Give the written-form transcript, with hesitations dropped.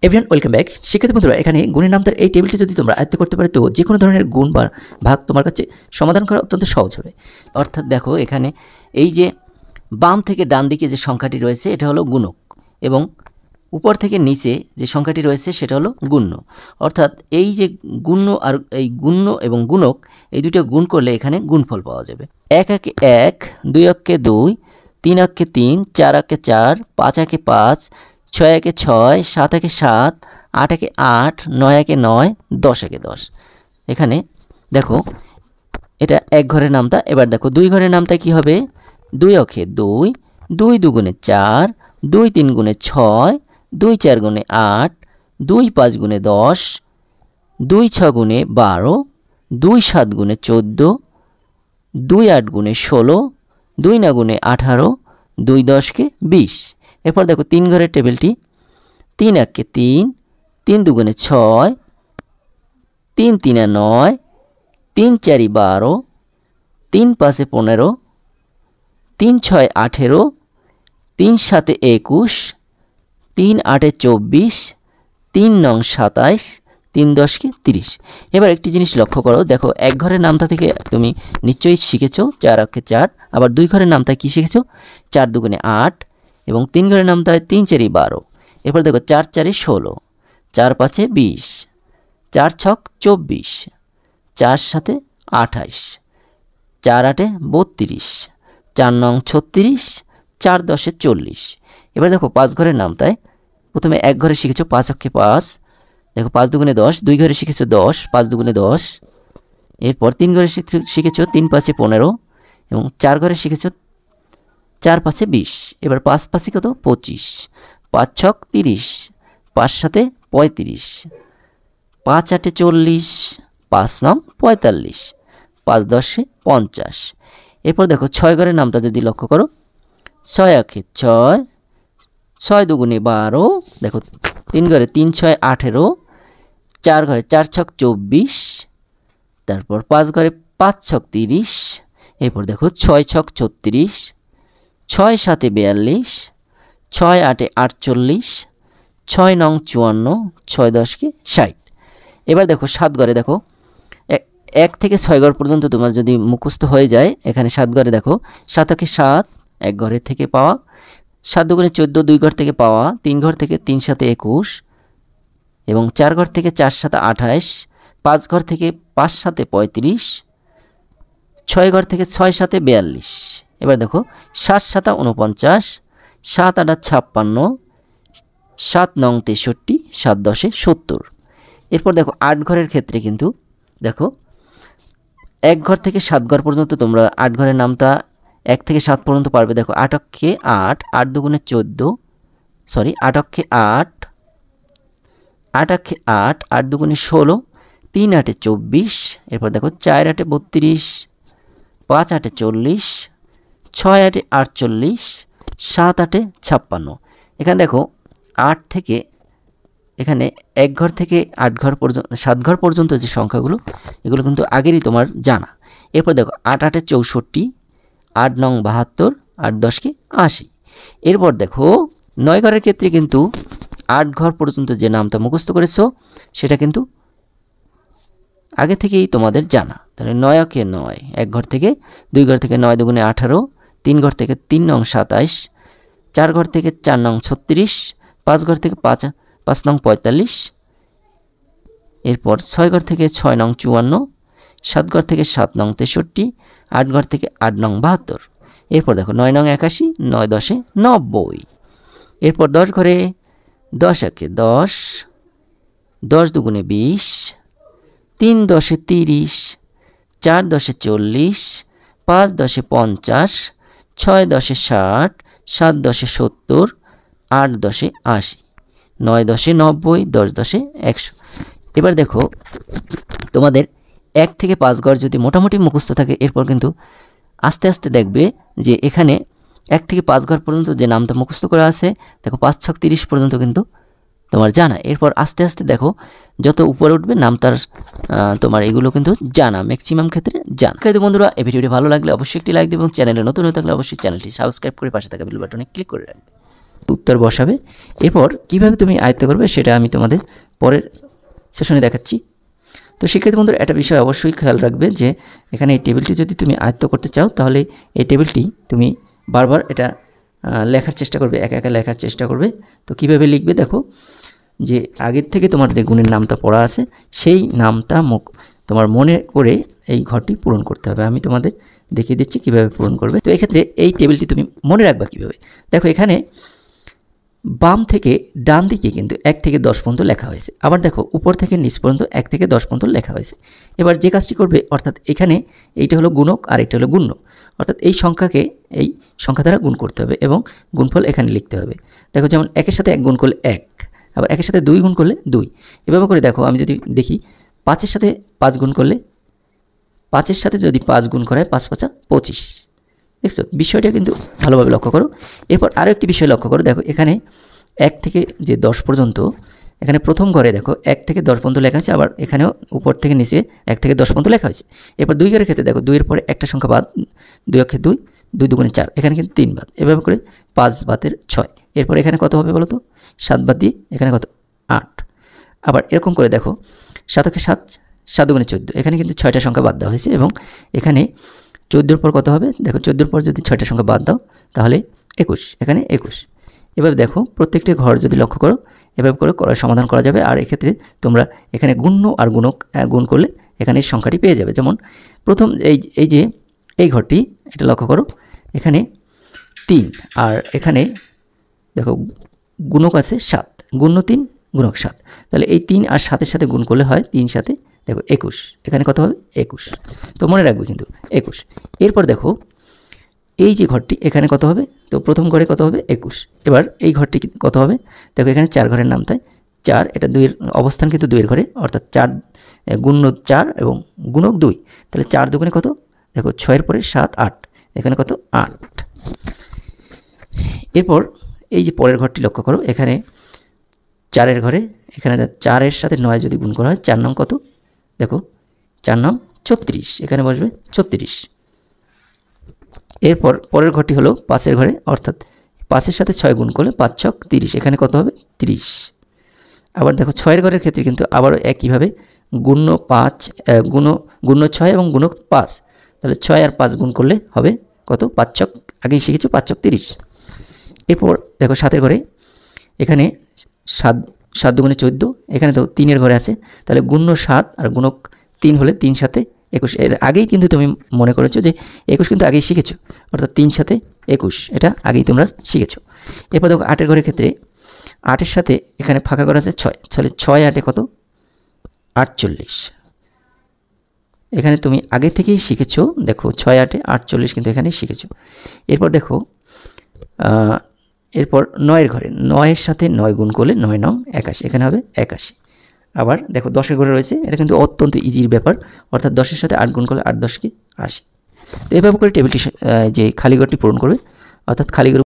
Everyone welcome back. শিক্ষার্থী বন্ধুরা, এখানে গুণের নামতার এই টেবিলটি যদি তোমরা আয়ত্ত করতে পারো তো যে কোনো ধরনের গুণ বা ভাগ তোমার কাছে সমাধান করা অত্যন্ত সহজ হবে। অর্থাৎ দেখো, এখানে এই যে বাম থেকে ডান দিকে যে সংখ্যাটি রয়েছে এটা হলো গুণক, এবং উপর থেকে নিচে যে সংখ্যাটি রয়েছে সেটা হলো গুণ্য। অর্থাৎ এই যে গুণ্য আর এই গুণ্য এবং গুণক, এই দুটো গুণ করলে এখানে গুণফল পাওয়া যাবে। 1 একে 1, 2 একে 2, 3 একে 3, 4 একে 4, 5 একে 5, 6 একে 6, 7 একে 7, 8 একে 8, 9 একে 9, 10 একে 10। এখানে দেখো এটা এক ঘরের নামতা। এবার দেখো দুই ঘরের নামতা কি হবে? 2 একে 2, 2 দুগুণে 4, 2 3 গুণে 6, 2 4 গুণে 8, 2 5 গুণে 10, 2 6 গুণে 12, 2 7 গুণে 14, 2 8 গুণে 16, 2 9 গুণে 18, 2 10 কে 20। এরপর দেখো তিন ঘরের টেবিলটি। 3 একে 3, 3 দুগুণে 6, 3 3 9, 3 4 12, 3 5 15, 3 6 18, 3 7 21, 3 8 24, 3 9 27, 3 10 কে 30। এবার একটি জিনিস লক্ষ্য করো, দেখো এক ঘরের নামতা থেকে তুমি নিশ্চয়ই শিখেছো 4 একে 4, আবার দুই ঘরের নামতা কি শিখেছো? 4 দুগুণে 8, এবং তিন ঘরের নামতায় 3 4 12। এরপর দেখো 4 4 16, 4 5 20, 4 6 24, 4 7 28, 4 8 32, 4 9 36, 4 10 40। এবার দেখো পাঁচ ঘরের নামতায় প্রথমে এক ঘরে শিখেছো 5 অক্ষে 5, দেখো 5 দুগুণে 10, দুই ঘরে শিখেছো 10, 5 দুগুণে 10। এরপর তিন ঘরে শিখেছো 3 5 15, এবং চার ঘরে শিখেছো 4 5 20। এবার 5 5 কত? 25, 5 6 30, 5 7 35, 5 8 40, 5 9 45, 5 10 50। এরপর দেখো ছয় ঘরের নামটা যদি লক্ষ্য করো, 6 একে 6, 6 দুগুণে 12, দেখো তিন ঘরে 3 6 18, চার ঘরে 4 6 24, তারপর 5 ঘরে 5 6 30, এরপর দেখো 6 6 36, 6 7 42, 6 8 48, 6 9 54, 6 10 কে 60। এবার দেখো সাত ঘরে, দেখো 1 থেকে 6 ঘর পর্যন্ত তোমার যদি মুখস্থ হয়ে যায়, এখানে সাত ঘরে দেখো 7 একে 7, এক ঘরের থেকে পাওয়া, 7 দুগুণে 14, দুই ঘর থেকে পাওয়া, তিন ঘর থেকে 3 7 21, এবং 4 ঘর থেকে 4 7 28, 5 ঘর থেকে 5 7 35, 6 ঘর থেকে 6 7 42। এবার দেখো 7 7 49, 7 8 56, 7 9 63, 7 10 70। এরপর দেখো 8 ঘরের ক্ষেত্রে কিন্তু দেখো এক ঘর থেকে 7 ঘর পর্যন্ত তোমরা 8 ঘরের নামটা 1 থেকে 7 পর্যন্ত পারবে। দেখো 8 অক্ষে 8, 8 দুগুণে 14, সরি 8 অক্ষে 8, 8 অক্ষে 8, 8 দুগুণে 16, 3 8 24। এরপর দেখো 4 8 32, 5 8 40, 6 8 48, 7 8 56। এখানে দেখো 8 থেকে এখানে এক ঘর থেকে 8 ঘর পর্যন্ত 7 ঘর পর্যন্ত যে সংখ্যাগুলো, এগুলো কিন্তু আগেরই তোমার জানা। এরপর দেখো 8 8 64, 8 9 72, 8 10 কে 80। এরপর দেখো 9 ঘরের ক্ষেত্রে কিন্তু 8 ঘর পর্যন্ত যে নামটা মুখস্থ করেছো সেটা কিন্তু আগে থেকেই তোমাদের জানা। তাহলে 9 একে 9, এক ঘর থেকে, দুই ঘর থেকে 9 দুগুণে 18, তিন ঘর থেকে 3 9 27, চার ঘর থেকে 4 9 36, 5 ঘর থেকে 5 9 45, এরপর 6 ঘর থেকে 6 9 54, 7 ঘর থেকে 7 9 63, 8 ঘর থেকে 8 9 72। এরপর দেখো 9 9 81, 9 10 90। এরপর 10 ঘরে 10 একে 10, 10 দুগুণে 20, 3 10 30, 4 10 40, 5 10 50, 6 10 60, 7 10 70, 8 10 80, 9 10 90, 10 10 100। এবার দেখো তোমাদের 1 থেকে 5 ঘর যদি মোটামুটি মুখস্থ থাকে, এরপর কিন্তু আস্তে আস্তে দেখবে যে এখানে 1 থেকে 5 ঘর পর্যন্ত যে নামটা মুখস্থ করা আছে, দেখো 5 6 30 পর্যন্ত কিন্তু তোমার জানা। এরপর আস্তে আস্তে দেখো যত উপরে উঠবে নামটার তোমার এগুলো কিন্তু জানা, ম্যাক্সিমাম ক্ষেত্রে জানা। কিন্তু বন্ধুরা, এই ভিডিওটি ভালো লাগলে অবশ্যই একটি লাইক দিবেন, এবং চ্যানেলে নতুন হয়ে থাকলে অবশ্যই চ্যানেলটি সাবস্ক্রাইব করে পাশে থাকা বেল বাটনে ক্লিক করে রাখবে। উত্তর বসাবে। এরপর কিভাবে তুমি আয়ত্ত করবে সেটা আমি তোমাদের পরের সেশনে দেখাচ্ছি। তো শিক্ষার্থী বন্ধুরা একটা বিষয় অবশ্যই খেয়াল রাখবে যে এখানে এই টেবিলটি যদি তুমি আয়ত্ত করতে চাও তাহলে এই টেবিলটি তুমি বারবার এটা লেখার চেষ্টা করবে, একা একা লেখার চেষ্টা করবে। তো কিভাবে লিখবে দেখো, যে আগের থেকে তোমার যে গুণের নামটা পড়া আছে সেই নামটা তোমার মনে করে এই ঘরটি পূরণ করতে হবে। আমি তোমাদের দেখিয়ে দিচ্ছি কিভাবে পূরণ করবে। তো এক্ষেত্রে এই টেবিলটি তুমি মনে রাখবা কিভাবে। দেখো এখানে বাম থেকে ডান দিকে কিন্তু 1 থেকে 10 পর্যন্ত লেখা হয়েছে, আবার দেখো উপর থেকে নিচ পর্যন্ত 1 থেকে 10 পর্যন্ত লেখা হয়েছে। এবার যে কাজটি করবে, অর্থাৎ এখানে এইটা হলো গুণক আর এটা হলো গুণ্য, অর্থাৎ এই সংখ্যাকে এই সংখ্যা দ্বারা গুণ করতে হবে এবং গুণফল এখানে লিখতে হবে। দেখো যেমন 1-এর সাথে 1 গুণ করলে 1, আবার 1-এর সাথে 2 গুণ করলে 2। এভাবে করে দেখো, আমি যদি দেখি 5-এর সাথে 5 গুণ করলে, 5-এর সাথে যদি 5 গুণ করা হয় 5×5 = 25। দেখছো বিষয়টা কিন্তু ভালোভাবে লক্ষ্য করো। এরপর আরও একটি বিষয় লক্ষ্য করো, দেখো এখানে 1 থেকে যে 10 পর্যন্ত, এখানে প্রথম ঘরে দেখো 1 থেকে 10 পর্যন্ত লেখা আছে, আবার এখানেও উপর থেকে নিচে 1 থেকে 10 পর্যন্ত লেখা হয়েছে। এরপর 2 ঘরের ক্ষেত্রে দেখো 2 এর পরে একটা সংখ্যা বাদ, 2 অক্ষে 2, 2 দুগুণে 4, এখানে কিন্তু 3 বাদ। এভাবে করে 5 বাদের 6। এরপর এখানে কত হবে বলো তো, 7 বাদ দিয়ে এখানে কত, 8। আবার এরকম করে দেখো 7 অক্ষে 7, 7 দুগুণে 14, এখানে কিন্তু 6টা সংখ্যা বাদ দেওয়া হয়েছে এবং এখানে 14-র পর কত হবে, দেখো 14-র পর যদি 6টা সংখ্যা বাদ দাও তাহলে 21, এখানে 21। এভাবে দেখো প্রত্যেকটি ঘর যদি লক্ষ্য করো, এভাবে করে সমাধান করা যাবে। আর এক্ষেত্রে তোমরা এখানে গুণ্য আর গুণক গুণ করলে এখানে সংখ্যাটি পেয়ে যাবে। যেমন প্রথম এই যে এই ঘরটি, এটা লক্ষ্য করো, এখানে 3 আর এখানে দেখো গুণক আছে 7, গুণ্য 3 গুণক 7, তাহলে এই 3 আর 7-এর সাথে গুণ করলে হয় 3 7 দেখো 21, এখানে কত হবে 21। তো মনে রাখবে কিন্তু 21। এরপর দেখো এই যে ঘরটি, এখানে কত হবে, তো প্রথম ঘরে কত হবে 21। এবার এই ঘরটি কত হবে, দেখো এখানে 4 ঘরের নাম, তাই 4, এটা 2-এর অবস্থান কিন্তু 2-এর ঘরে, অর্থাৎ 4 গুণ্য 4 এবং গুণক 2, তাহলে 4 দুগুণে কত, দেখো 6-এর পরে 7 8, এখানে কত 8। এরপর এই যে পরের ঘরটি লক্ষ্য করো, এখানে 4-এর ঘরে, এখানে 4-এর সাথে 9 যদি গুণ করা হয় 4 নং কত, দেখো 4 নং 36, এখানে বসবে 36। এরপর পরের ঘরটি হলো 5-এর ঘরে, অর্থাৎ 5-এর সাথে 6 গুণ করলে 5 ছক 30, এখানে কত হবে 30। আবার দেখো 6-এর ঘরের ক্ষেত্রে কিন্তু আবারও একইভাবে গুণ্য 5 গুণ্য 6 এবং গুণক 5, তাহলে 6 আর 5 গুণ করলে হবে কত, 5 ছক, আগেই শিখেছো 5 ছক 30। এরপর দেখো 7-এর ঘরে, এখানে 7 দুগুণে 14, এখানে তো 3-এর ঘরে আছে, তাহলে গুণ্য 7 আর গুণক 3 হলে 3 7 21। এর আগেই কিন্তু তুমি মনে করেছো যে 21 কিন্তু আগেই শিখেছো, অর্থাৎ 3 7 21, এটা আগেই তোমরা শিখেছো। এরপর দেখো 8-এর ঘরের ক্ষেত্রে 8-এর সাথে এখানে ফাঁকা ঘর আছে 6, তাহলে 6 8 কত 48, এখানে তুমি আগে থেকেই শিখেছো। দেখো 6 8 48 কিন্তু এখানেই শিখেছো। এরপর দেখো এরপর 9-এর ঘরে, 9-এর সাথে 9 গুণ করলে 9 9 81, এখানে হবে 81। আবার দেখো 10-এর ঘরে রয়েছে, এটা কিন্তু অত্যন্ত ইজির ব্যাপার, অর্থাৎ 10-এর সাথে 8 গুণ করলে 8 10 = 80। তো এভাবে করে টেবিলটি যে খালি ঘরটি পূরণ করবে, অর্থাৎ খালি ঘর